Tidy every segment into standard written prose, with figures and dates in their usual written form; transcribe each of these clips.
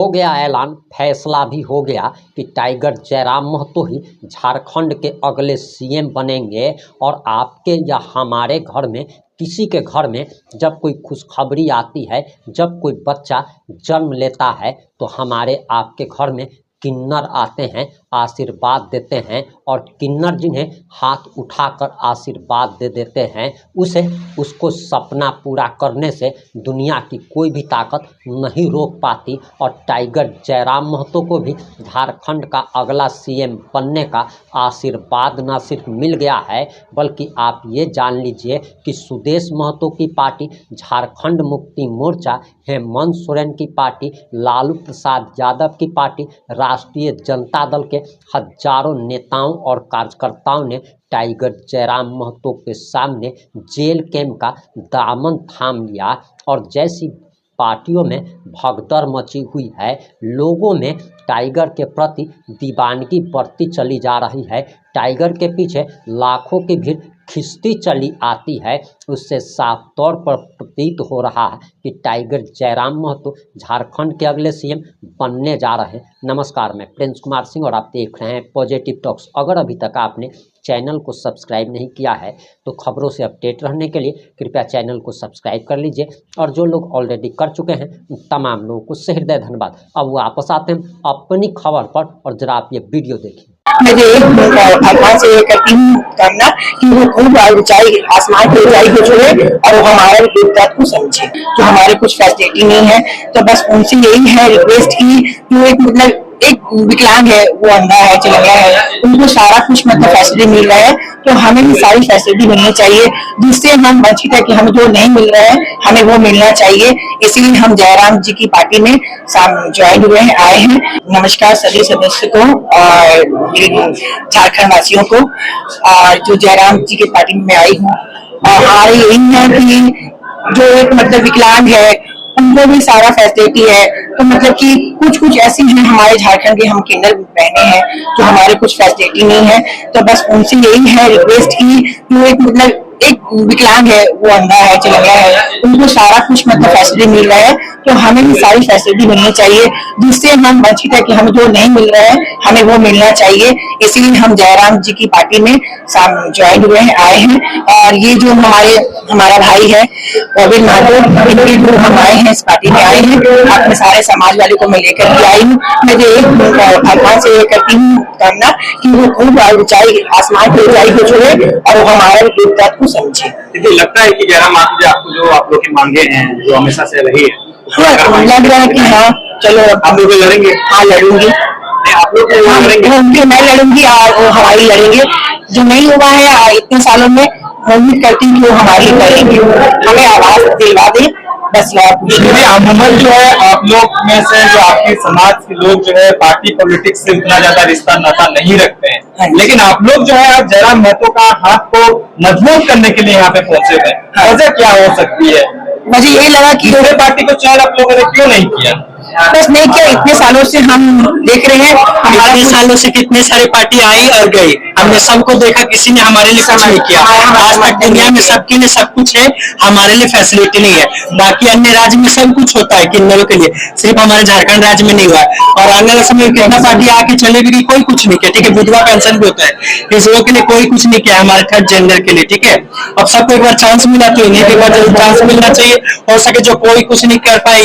हो गया ऐलान, फैसला भी हो गया कि टाइगर जयराम महतो ही झारखंड के अगले सीएम बनेंगे। और आपके या हमारे घर में, किसी के घर में जब कोई खुशखबरी आती है, जब कोई बच्चा जन्म लेता है, तो हमारे आपके घर में किन्नर आते हैं, आशीर्वाद देते हैं। और किन्नर जिन्हें हाथ उठाकर आशीर्वाद दे देते हैं, उसको सपना पूरा करने से दुनिया की कोई भी ताकत नहीं रोक पाती। और टाइगर जयराम महतो को भी झारखंड का अगला सीएम बनने का आशीर्वाद न सिर्फ मिल गया है, बल्कि आप ये जान लीजिए कि सुदेश महतो की पार्टी, झारखंड मुक्ति मोर्चा, हेमंत सोरेन की पार्टी, लालू प्रसाद यादव की पार्टी, राष्ट्रीय जनता दल के हजारों नेताओं और कार्यकर्ताओं ने टाइगर जयराम महतो के सामने जेल कैंप का दामन थाम लिया। और जैसी पार्टियों में भगदड़ मची हुई है, लोगों में टाइगर के प्रति दीवानगी बढ़ती चली जा रही है, टाइगर के पीछे लाखों की भीड़ खिंचती चली आती है, उससे साफ तौर पर प्रतीत हो रहा है कि टाइगर जयराम महतो झारखंड के अगले सीएम बनने जा रहे हैं। नमस्कार, मैं प्रिंस कुमार सिंह और आप देख रहे हैं पॉजिटिव टॉक्स। अगर अभी तक आपने चैनल को सब्सक्राइब नहीं किया है तो खबरों से अपडेट रहने के लिए कृपया चैनल को सब्सक्राइब कर लीजिए। और जो लोग ऑलरेडी कर चुके हैं उन तमाम लोगों को सहृदय धन्यवाद। अब वापस आते हैं अपनी खबर पर, और जरा आप ये वीडियो देखिए। मुझे भगवान से ये करती हूँ कामना कि वो खूब ऊंचाई, आसमान की ऊंचाई को छुए और वो हमारे गुजरात को समझे। जो हमारे कुछ फैसिलिटी नहीं है, तो बस उनसे यही है रिक्वेस्ट की, जो एक विकलांग है, वो अंधा है, चला गया है, उनको सारा कुछ फैसिलिटी मिल रहा है, तो हमें भी सारी फैसिलिटी मिलनी चाहिए। जिससे हम वंचित है कि हमें जो नहीं मिल रहा है, हमें वो मिलना चाहिए। इसीलिए हम जयराम जी की पार्टी में ज्वाइन हुए हैं, आए हैं। नमस्कार सभी सदस्य को और झारखंड वासियों को। और जो जयराम जी की पार्टी में आई हूँ, और हमारी यही है कि जो एक विकलांग है, उनको भी सारा फैसिलिटी है। तो कि कुछ ऐसी हैं हमारे झारखंड के, हम किन्नर बहने हैं, जो हमारे कुछ फैसिलिटी नहीं है, तो बस उनसे यही है रिक्वेस्ट की, जो एक विकलांग है, वो अंधा है, चला गया है, उनको सारा कुछ फैसिलिटी मिल रहा है, तो हमें भी सारी फैसिलिटी मिलनी चाहिए। जिससे हम वंचित है कि हमें जो नहीं मिल रहा है, हमें वो मिलना चाहिए। इसीलिए हम जयराम जी की पार्टी में ज्वाइन हुए हैं, आए हैं। और ये जो हमारा भाई है प्रवीण महतो, इनके जो हम आए हैं, इस पार्टी में आए हैं, अपने सारे समाज वाले को मैं लेकर के आई हूँ। मुझे भगवान से ये करती हूँ कामना कि वो खूब ऊंचाई, आसमान की ऊंचाई को छुए और वो हमारे गुजरात को समझे। लगता है कि जयराम महतो आपको जो आप लोग की मांगे हैं, जो हमेशा से रही है, लग रहा है कि हाँ चलो आप लोग लड़ेंगे। हाँ लड़ूंगी, आप लोग लड़ेंगे, मैं लड़ूंगी और वो हमारी लड़ेंगे। जो नहीं हुआ है इतने सालों में, उम्मीद करती हूँ कि वो हमारी करेंगे, हमें आवाज दिलवा दे, बस। अमूमन जो है आप लोग में से, जो आपके समाज के लोग जो है पार्टी पॉलिटिक्स से उतना ज्यादा रिश्ता नाता नहीं रखते हैं, लेकिन आप लोग जो है जयराम महतो का हाथ को मजबूत करने के लिए यहाँ पे पहुंचे हुए, वजह क्या हो सकती है? मुझे यही लगा कि दूसरे पार्टी को चयन आप लोगों ने क्यों नहीं किया? बस नहीं किया। इतने सालों से हम देख रहे हैं, हमारे सालों से कितने सारे पार्टी आई और गई, हमने सबको देखा, किसी ने हमारे लिए कुछ नहीं किया। आज तक दुनिया में सबके लिए सब कुछ है, हमारे लिए फैसिलिटी नहीं है। बाकी अन्य राज्य में सब कुछ होता है किन्नरों के लिए, सिर्फ हमारे झारखंड राज्य में नहीं हुआ है। और आने वाले समय में कितना पार्टी आके चले भी, कोई कुछ नहीं किया। ठीक है, विधवा पेंशन भी होता है, इस लोगों के लिए कोई कुछ नहीं किया, हमारे थर्ड जेंडर के लिए। ठीक है, अब सबको एक बार चांस मिला, तो इन्हें एक बार जरूर चांस मिलना चाहिए। हो सके जो कोई कुछ नहीं कर पाए,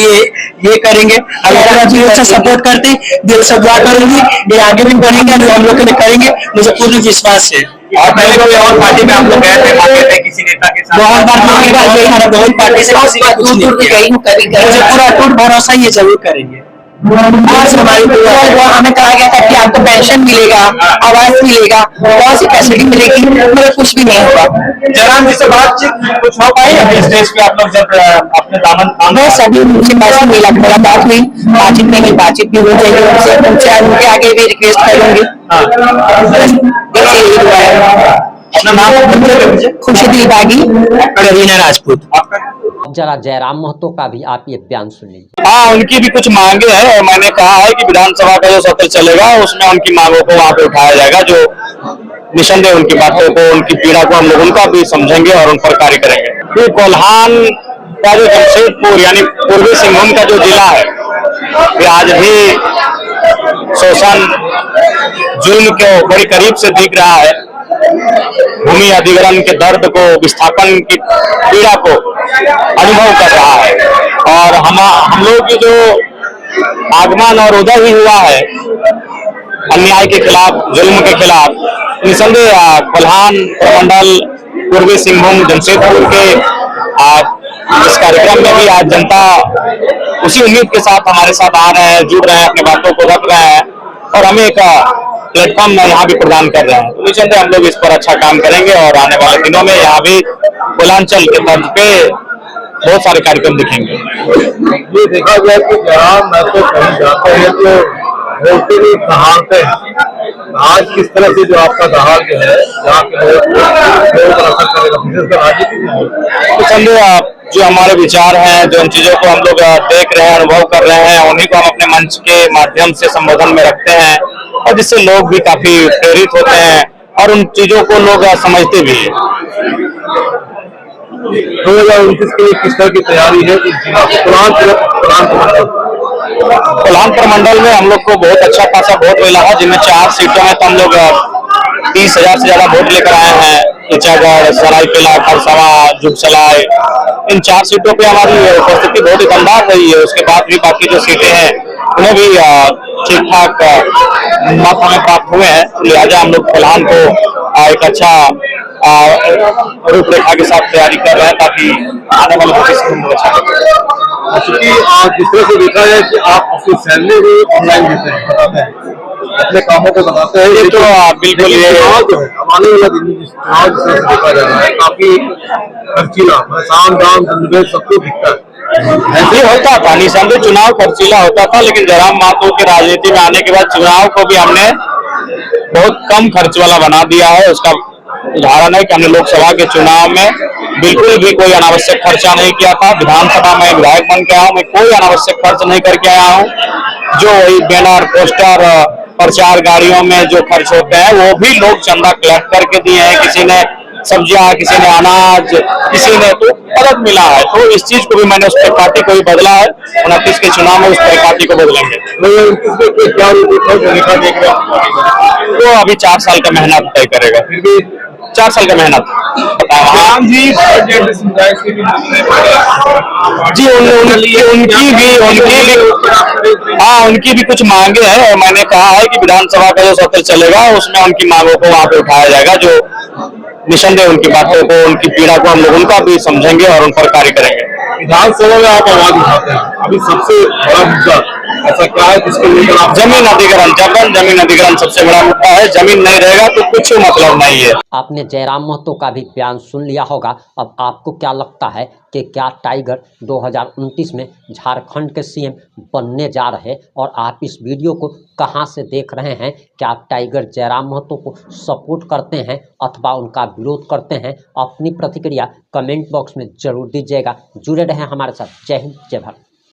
ये करेंगे। अगर अच्छा सपोर्ट करते, दिल से दुआ करूंगी, ये आगे भी बढ़ेंगे, हम लोग के लिए करेंगे, मुझे पूर्ण विश्वास है। और पहले कोई और पार्टी में आप लोग गए थे, मांगे थे किसी नेता के साथ? बहुत बार मांगे, बहुत पार्टी से किसी ने कुछ नहीं किया। मुझे पूरा अटूट भरोसा, ये जरूर करेंगे। आज हमें कहा गया था कि आपको पेंशन मिलेगा, आवास मिलेगा, बहुत सी फैसिलिटी मिलेगी, मगर कुछ भी नहीं हुआ। जयराम जी से बातचीत कुछ हो पाई स्टेज पे? आप लोग जब अपने दामन थामे, सभी मुझे पैसे मिला, मुलाकात हुई, बातचीत भी हो जाएगी, उनके आगे भी रिक्वेस्ट करूंगी। अपना नाम? खुशदी बागी, करीना राजपूत। अब जरा जयराम महतो का भी आप ये बयान सुन लीजिए। हाँ, उनकी भी कुछ मांगे हैं, और मैंने कहा है कि विधानसभा का जो सत्र चलेगा उसमें उनकी मांगों को वहाँ पे उठाया जाएगा। जो निसंदेह उनकी बातों को, उनकी पीड़ा को हम लोग उनका भी समझेंगे और उन पर कार्य करेंगे। कोल्हान का जो जमशेदपुर यानी पूर्वी सिंहभूम का जो जिला है, कि आज भी शोषण जुल्म को बड़ी करीब से दिख रहा है। भूमि अधिग्रहण के दर्द को, विस्थापन की पीड़ा को अनुभव कर रहा है। और हम लोग की जो आगमन और उदय भी हुआ है अन्याय के खिलाफ, जुल्म के खिलाफ, निसंदेह कोल्हान प्रमंडल, पूर्वी सिंहभूम, जमशेदपुर के इस कार्यक्रम में भी आज जनता उसी उम्मीद के साथ हमारे साथ आ रहे हैं, जुड़ रहे हैं, अपनी बातों को रख रहे हैं और हमें एक प्लेटफॉर्म यहाँ भी प्रदान कर रहे हैं। तो निसंदेह हम लोग इस पर अच्छा काम करेंगे और आने वाले दिनों में यहाँ भी कोलांचल के तर्ज पे बहुत सारे कार्यक्रम दिखेंगे। ये देखा गया कि जहाँ मैं तो कहीं जाते हैं तो वोटें भी दहाड़ते हैं। आज किस तरह से जो आपका दहाड़ जो है यहाँ के लोग पर असर करेगा, विशेषकर राजनीतिक माहौल? तो संदेह जो हमारे विचार हैं, जो इन चीजों को हम लोग देख रहे हैं, अनुभव कर रहे हैं, उन्हीं को हम अपने मंच के माध्यम से संबोधन में रखते हैं और जिससे लोग भी काफी प्रेरित होते हैं और उन चीजों को लोग समझते भी हैं। 2029 के लिए किस तरह की तैयारी है? कोल्हान प्रमंडल में हम लोग को बहुत अच्छा खासा वोट मिला है, जिनमें 4 सीटों में तो हम लोग 30,000 से ज्यादा वोट लेकर आए हैं। इचागढ़, सरायकेला, खरसावा, जुगसलाई, इन 4 सीटों पे हमारी उपस्थिति बहुत ही दमदार रही है। उसके बाद भी बाकी जो सीटें हैं उन्हें भी ठीक ठाक मत हमें प्राप्त हुए हैं। लिहाजा हम लोग कोल्हान को एक अच्छा रूपरेखा के साथ तैयारी कर रहे हैं ताकि आने वाले भविष्य में अच्छा चूंकि जिस तरह से देखा है कि आप अपनी सैलरी भी ऑनलाइन देते हैं, बताते हैं, अपने कामों को बताते हैं, ये तो बिल्कुल ये चुनाव जो है आने वाला दिन चुनाव जिस तरह से देखा जा रहा है काफी खर्चीला, साम दाम दंडभेद सब कुछ दिखता है। ऐसे होता था, निसंदेह चुनाव खर्चीला होता था, लेकिन जयराम महतो की राजनीति में आने के बाद चुनाव को भी हमने बहुत कम खर्च वाला बना दिया है। उसका उदाहरण है कि हमने लोकसभा के चुनाव में बिल्कुल भी कोई अनावश्यक खर्चा नहीं किया था। विधानसभा में विधायक बन के आया हूँ, मैं कोई अनावश्यक खर्च नहीं करके आया हूँ। जो वही बैनर, पोस्टर, प्रचार गाड़ियों में जो खर्च होते हैं वो भी लोग चंदा कलेक्ट करके दिए हैं। किसी ने सब्जियां, किसी ने अनाज, किसी ने तो मदद मिला है। तो इस चीज को भी मैंने उस पार्टी को भी बदला है। 29 के चुनाव में उस पार्टी को बदलेंगे। तो अभी 4 साल का मेहनत तय करेगा, फिर भी 4 साल का मेहनत। जी उनकी भी कुछ मांगे हैं और मैंने कहा है कि विधानसभा का जो सत्र चलेगा उसमें उनकी मांगों को वहां पे उठाया जाएगा। जो निसंदेह उनकी बातों को, उनकी पीड़ा को हम लोग उनका भी समझेंगे और उन पर कार्य करेंगे। विधानसभा में आप आवाज उठाते हैं, अभी सबसे बड़ा मुद्दा ऐसा क्या है जिसके लेकर आप? जमीन अधिग्रहण, जमीन अधिग्रहण सबसे बड़ा मुद्दा है। जमीन नहीं रहेगा तो कुछ मतलब नहीं है। आपने जयराम महतो का भी बयान सुन लिया होगा। अब आपको क्या लगता है कि क्या टाइगर 2029 में झारखंड के सीएम बनने जा रहे? और आप इस वीडियो को कहां से देख रहे हैं? क्या आप टाइगर जयराम महतो को सपोर्ट करते हैं अथवा उनका विरोध करते हैं? अपनी प्रतिक्रिया कमेंट बॉक्स में जरूर दीजिएगा। जुड़े रहें हमारे साथ। जय हिंद, जय भारत।